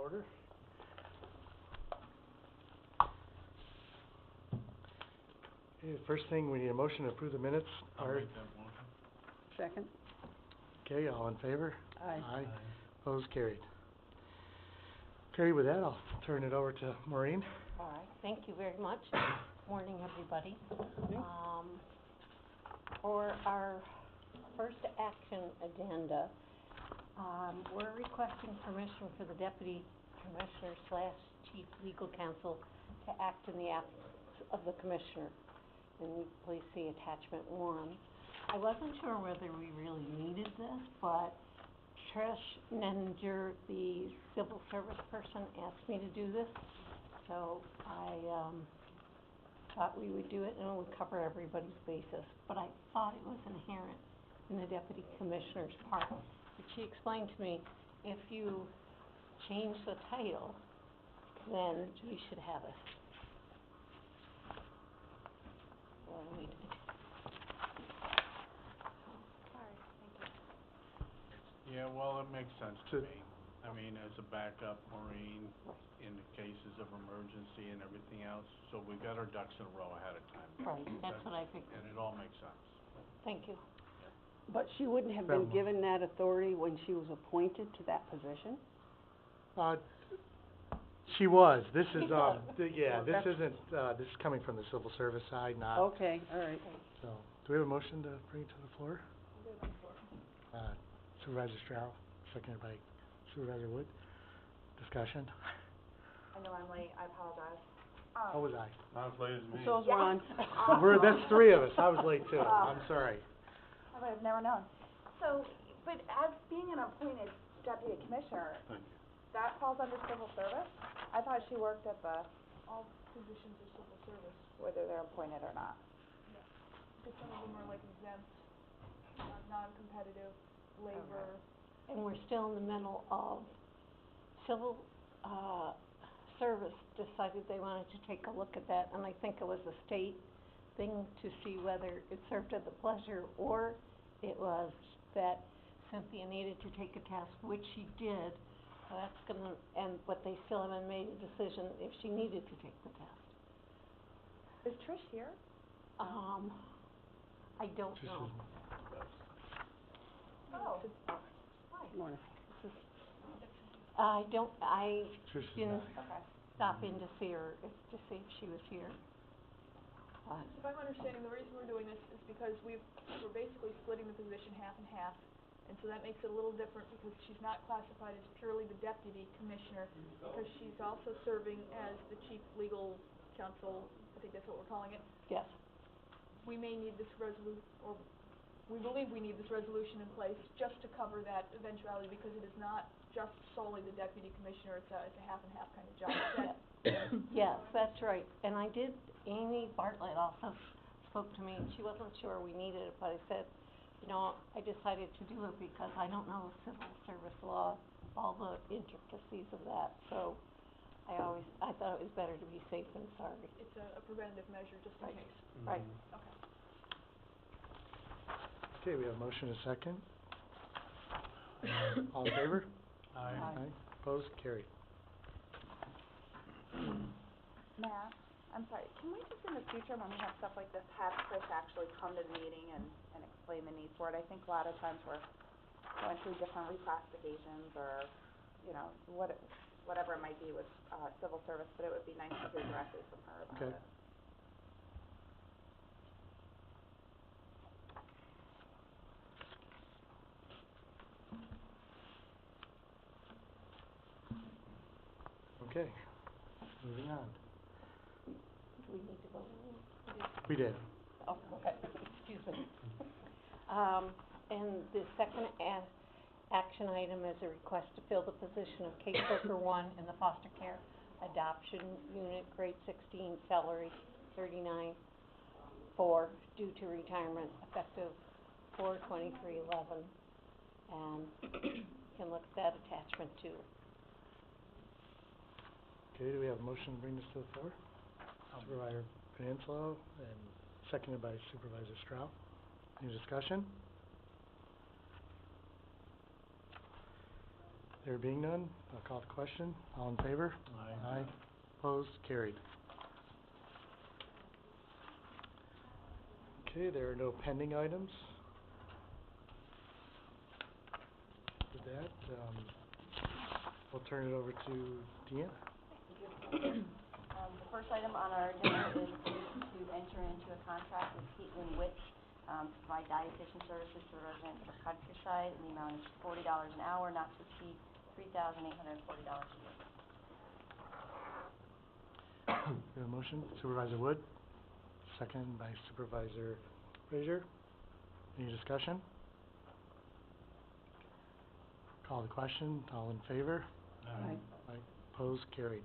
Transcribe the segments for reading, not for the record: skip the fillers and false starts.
order. Okay, first thing, we need a motion to approve the minutes. I'll make that motion. Second? Okay, all in favor? Aye. Aye. Opposed, carried. Okay, with that, I'll turn it over to Maureen. All right, thank you very much. Morning, everybody. For our first action agenda, we're requesting permission for the Deputy Commissioner / Chief Legal Counsel to act in the absence of the Commissioner. And please see attachment 1. I wasn't sure whether we really needed this, but Trish Nenninger, the civil service person, asked me to do this. So I thought we would do it and it would cover everybody's basis. But I thought it was inherent in the Deputy Commissioner's part. But she explained to me, if you change the title, then we should have it. Well, we did. Sorry, thank you. Yeah, well, it makes sense to me. I mean, as a backup, Maureen, in the cases of emergency and everything else, so we've got our ducks in a row ahead of time. Right, that's what I figured. And it all makes sense. Thank you. But she wouldn't have been given that authority when she was appointed to that position? She was, this is, Well, this isn't, this is coming from the civil service side, not, Okay, all right. so. Do we have a motion to bring it to the floor? Supervisor Strauss, seconded by Supervisor Wood. Discussion? I know I'm late, I apologize. How was I? Not as late as me. So's Ron. That's 3 of us, I was late too, I'm sorry. I would have never known. So, but as being an appointed deputy commissioner, Thank you. that falls under civil service? I thought she worked at the, All positions are civil service, whether they're appointed or not. because some of them are like exempt, non-competitive, labor. And we're still in the middle of civil, service decided they wanted to take a look at that, and I think it was a state thing to see whether it served at the pleasure, or it was that Cynthia needed to take a test, which she did. So that's but they still haven't made a decision if she needed to take the test. Is Trish here? I don't This know. Oh. Morning. I Trish is didn't not. Okay. stop in to see her, to see if she was here. If I'm understanding, the reason we're doing this is because we're basically splitting the position half and half, and so that makes it a little different because she's not classified as purely the deputy commissioner, because she's also serving as the chief legal counsel, I think that's what we're calling it. Yes. We may need this or we believe we need this resolution in place just to cover that eventuality, because it is not just solely the deputy commissioner, it's a half and half kind of job. Yes, that's right. And Amy Bartlett also spoke to me, and she wasn't sure we needed it, but I said, I decided to do it because I don't know civil service law, all the intricacies of that, so I thought it was better to be safe than sorry. It's a preventative measure just in case. Right. Okay. Okay, we have a motion and a second. All in favor? Aye. Opposed? Carried. Matt, I'm sorry, can we just in the future, when we have stuff like this, have Trish actually come to the meeting and explain the need for it? I think a lot of times we're going through different reclassifications or, whatever it might be with, civil service, but it would be nice to hear directly from her about Okay. it. Okay, moving on. Do we need to vote on it? We did. Oh, okay, excuse me. And the second action item is a request to fill the position of caseworker 1 in the foster care adoption unit, grade 16, salary 39, due to retirement, effective 4/23/11. And you can look at that attachment 2. Okay, do we have a motion to bring this to the floor? Supervisor Peninsula and seconded by Supervisor Strauss. Any discussion? There being none, I'll call the question. All in favor? Aye. Opposed? Carried. Okay, there are no pending items. With that, we'll turn it over to Deanna. The first item on our agenda is to enter into a contract with Caitlin Witt, to provide dietitian services to residents of Countryside in the amount of $40 an hour, not to exceed $3,840 a year. We have a motion, Supervisor Wood, second by Supervisor Frazier. Any discussion? Call the question, all in favor? Aye. Aye. Opposed? Carried.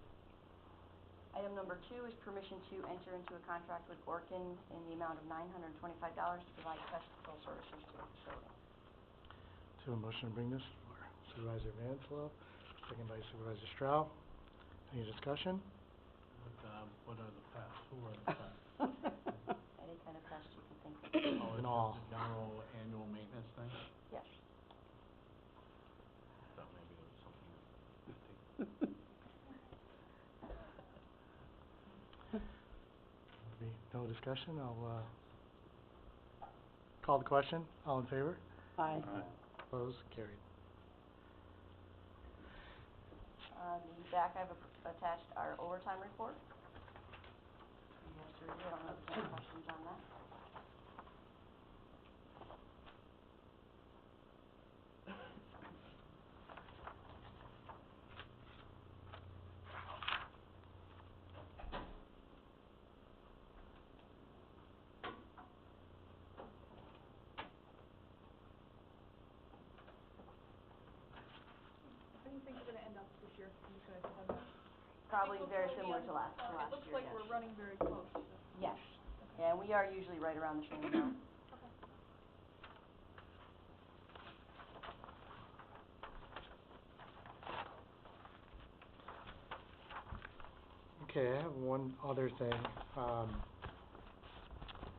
Item number 2 is permission to enter into a contract with Orkin in the amount of $925 to provide pest control services to the facility. To a motion to bring this for Supervisor Vanslo, second by Supervisor Stroud. Any discussion? What are the pests? Who are the pests? Any kind of pest you can think of. Oh, And it's all. just a general annual maintenance thing? Yes. Thought maybe there was something. No discussion, I'll, call the question. All in favor? Aye. Opposed? Carried. On the back, I've attached our overtime report. You guys to review, I don't know if there's any questions on that. How do you think we're gonna end up this year? I'm just gonna tell you. Probably Think we'll very still be similar on- to last It year, looks like yes. we're running very close, so. Yes. Yeah, and we are usually right around the same amount. Okay, I have one other thing.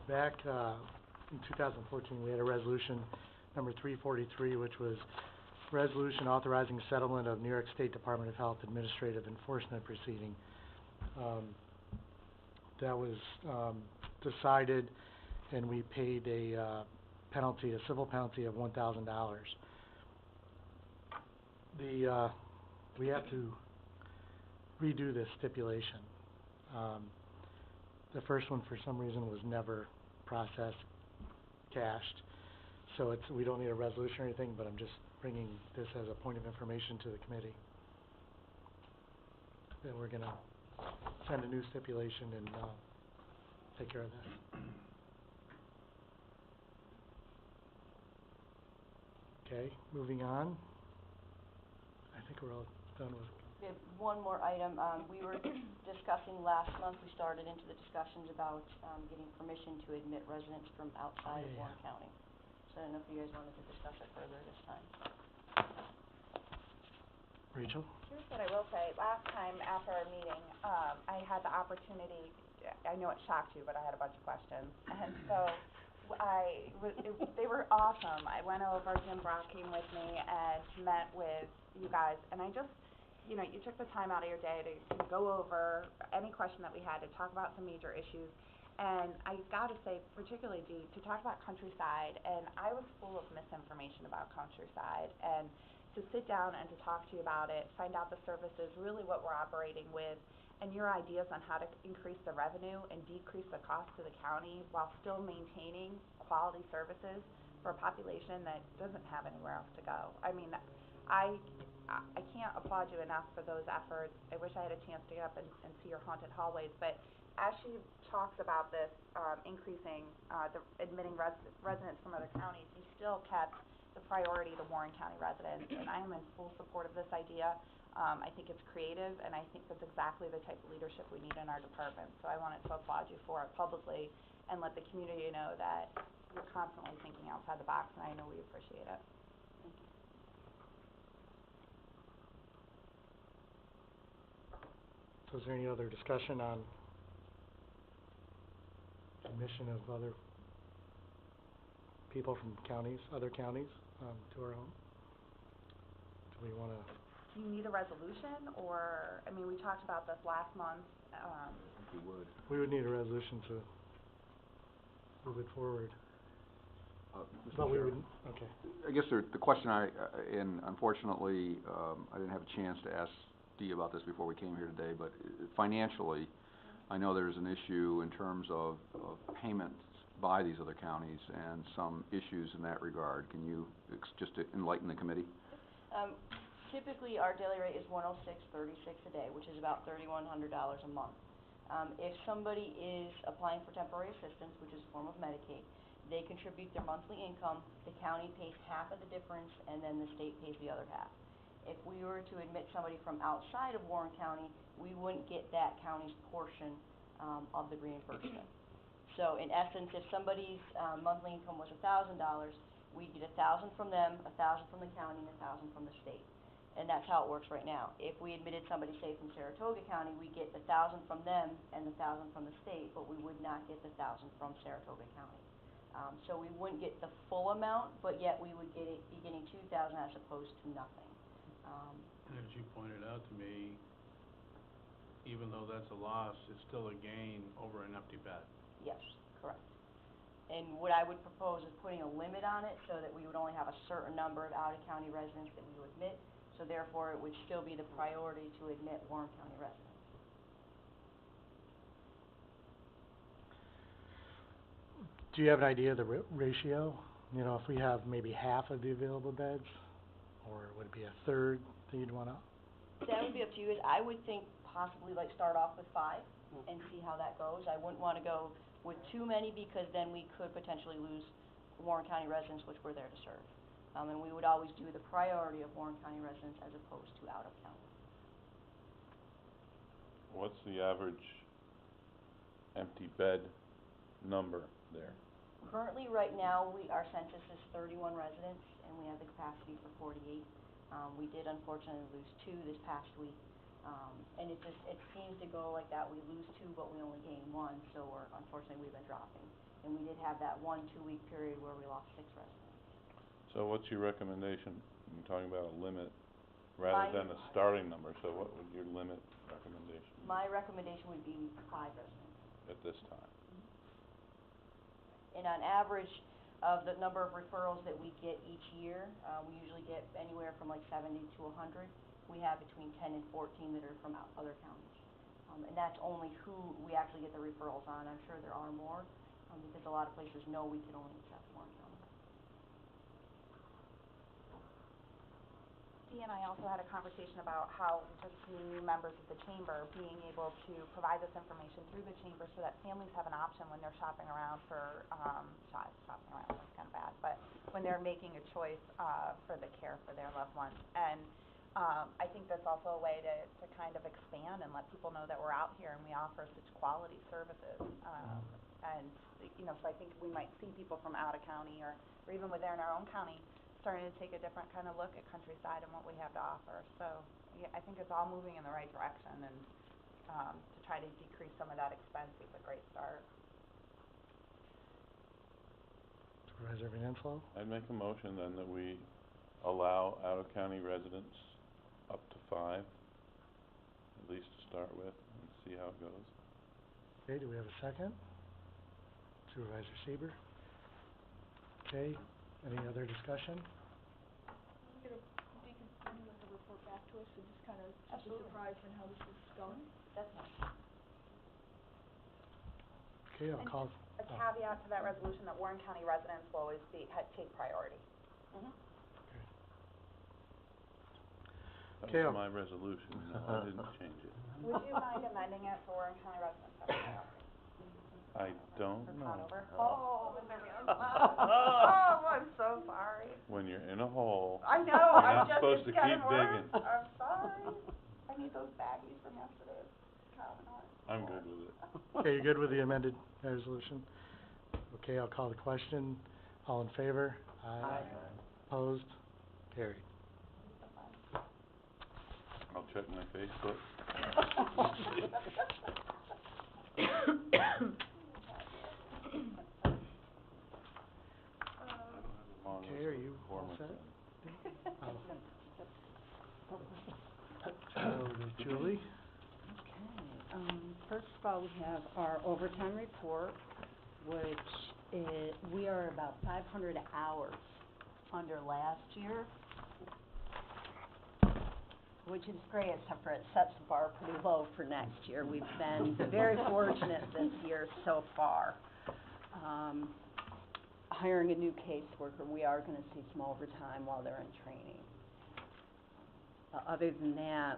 Back, in 2014, we had a resolution number 343, which was resolution authorizing settlement of New York State Department of Health administrative enforcement proceeding. That was, decided, and we paid a penalty, a civil penalty of $1,000. We have to redo this stipulation. The first one, for some reason, was never processed, cashed, so we don't need a resolution or anything, but I'm just bringing this as a point of information to the committee. That we're gonna send a new stipulation and, take care of that. Okay, moving on. I think we're all done with. We have one more item. We were discussing last month, we started into the discussions about getting permission to admit residents from outside of yeah. Warren County. So I don't know if you guys wanted to discuss it further this time. Rachel? Here's what I will say, last time after our meeting, I had the opportunity, I know it shocked you, but I had a bunch of questions, and so they were awesome. I went over, Jim Brock came with me and met with you guys, and I just, you know, you took the time out of your day to go over any question that we had, to talk about some major issues, and I gotta say, particularly Dee, to talk about Countryside, and I was full of misinformation about Countryside, and to sit down and to talk to you about it, find out the services, really what we're operating with, and your ideas on how to increase the revenue and decrease the cost to the county while still maintaining quality services for a population that doesn't have anywhere else to go. I mean, I can't applaud you enough for those efforts. I wish I had a chance to get up and see your haunted hallways, but as she talks about this, increasing, the admitting residents from other counties, you still kept the priority to Warren County residents, and I am in full support of this idea. I think it's creative, and I think that's exactly the type of leadership we need in our department. So I wanted to applaud you for it publicly and let the community know that you're constantly thinking outside the box, and I know we appreciate it. Thank you. So is there any other discussion on admission of other people from counties, other counties, to our home? Do we wanna do you need a resolution, or, I mean, we talked about this last month, We would need a resolution to move it forward, Mr. but we Chair, would, okay. I guess the question and unfortunately, I didn't have a chance to ask Dee about this before we came here today, but financially, I know there's an issue in terms of payments by these other counties and some issues in that regard. Can you just enlighten the committee? Typically, our daily rate is $106.36 a day, which is about $3,100 a month. If somebody is applying for temporary assistance, which is a form of Medicaid, they contribute their monthly income, the county pays half of the difference, and then the state pays the other half. If we were to admit somebody from outside of Warren County, we wouldn't get that county's portion of the reimbursement. So in essence, if somebody's monthly income was $1,000, we'd get $1,000 from them, $1,000 from the county, and $1,000 from the state. And that's how it works right now. If we admitted somebody, say, from Saratoga County, we get the $1,000 from them and the $1,000 from the state, but we would not get the $1,000 from Saratoga County. So we wouldn't get the full amount, but yet we would be getting $2,000 as opposed to nothing. And as you pointed out to me, even though that's a loss, it's still a gain over an empty bed. Yes, correct. And what I would propose is putting a limit on it so that we would only have a certain number of out-of-county residents that we would admit, so therefore it would still be the priority to admit Warren County residents. Do you have an idea of the ratio? You know, if we have maybe half of the available beds, or would it be a third that you'd wanna? That would be up to you. I would think possibly like start off with 5 and see how that goes. I wouldn't wanna go with too many because then we could potentially lose Warren County residents, which we're there to serve. And we would always do the priority of Warren County residents as opposed to out of county. What's the average empty bed number there? Currently, right now, our census is 31 residents, and we have the capacity for 48. We did unfortunately lose 2 this past week, and it seems to go like that. We lose 2, but we only gain 1, so unfortunately we've been dropping. And we did have that 1-2 week period where we lost 6 residents. So what's your recommendation? You're talking about a limit rather than a starting number, so what would your limit recommendation be My recommendation would be 5 residents. at this time? And on average, of the number of referrals that we get each year, we usually get anywhere from like 70 to 100. We have between 10 and 14 that are from other counties. And that's only who we actually get the referrals on. I'm sure there are more, because a lot of places know we can only accept Warren County. Dee and I also had a conversation about how just new members of the chamber being able to provide this information through the chamber so that families have an option when they're shopping around for, shopping around, that's kind of bad, but when they're making a choice, for the care for their loved ones. And, I think that's also a way to kind of expand and let people know that we're out here and we offer such quality services. And, you know, so I think we might see people from out of county or even within our own county starting to take a different kind of look at Countryside and what we have to offer. So, yeah, I think it's all moving in the right direction, and to try to decrease some of that expense is a great start. Supervisor Van Enslow? I'd make a motion then that we allow out-of-county residents up to 5, at least to start with, and see how it goes. Okay, do we have a second? Supervisor Seaver? Okay, any other discussion? Would you like to report back to us and just kind of keep us surprised on how this is going? That's fine. Okay, I'll And call. A caveat to that resolution that Warren County residents will always take priority. That Okay, was my resolution, no, I didn't change it. Would you mind amending it for Warren County residents to have priority? I don't For know. Conover? Oh, Mr. Oh, I'm so sorry. When you're in a hole, I know, you're I'm not just, supposed it's to keep getting worse. digging. I'm sorry. I need those baggies from yesterday. I'm good with it. Okay, you good with the amended resolution? Okay, I'll call the question. All in favor? Aye. Opposed? Carried. I'll check my Facebook. Okay, are you all set? Performance. Oh. Julie? Okay, first of all, we have our overtime report, which is, we are about 500 hours under last year, which is great, except for it sets the bar pretty low for next year. We've been very fortunate this year so far. Hiring a new caseworker, we are gonna see some overtime while they're in training. Other than that,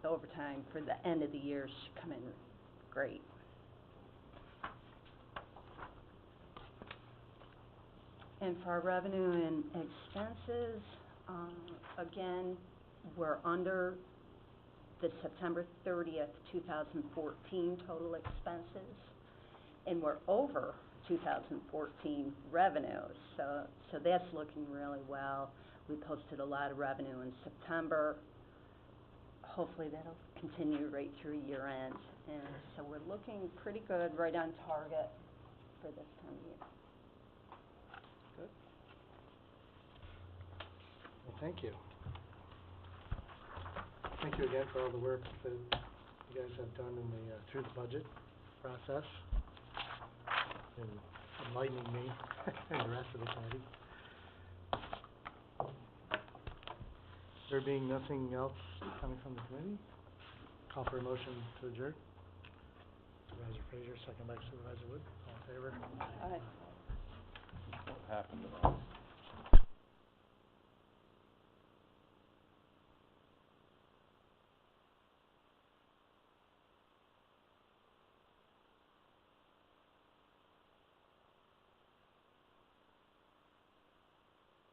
the overtime for the end of the year should come in great. And for our revenue and expenses, again, we're under the September 30th, 2014 total expenses, and we're over 2014 revenues, so that's looking really well. We posted a lot of revenue in September. Hopefully that'll continue right through year end, and so we're looking pretty good, right on target for this time of year. Good. Well, thank you. Thank you again for all the work that you guys have done in the, through the budget process, and enlightening me and the rest of the committee. There being nothing else coming from the committee, call for a motion to adjourn. Supervisor Frazier, second by Supervisor Wood, all in favor? Aye. What happened to that?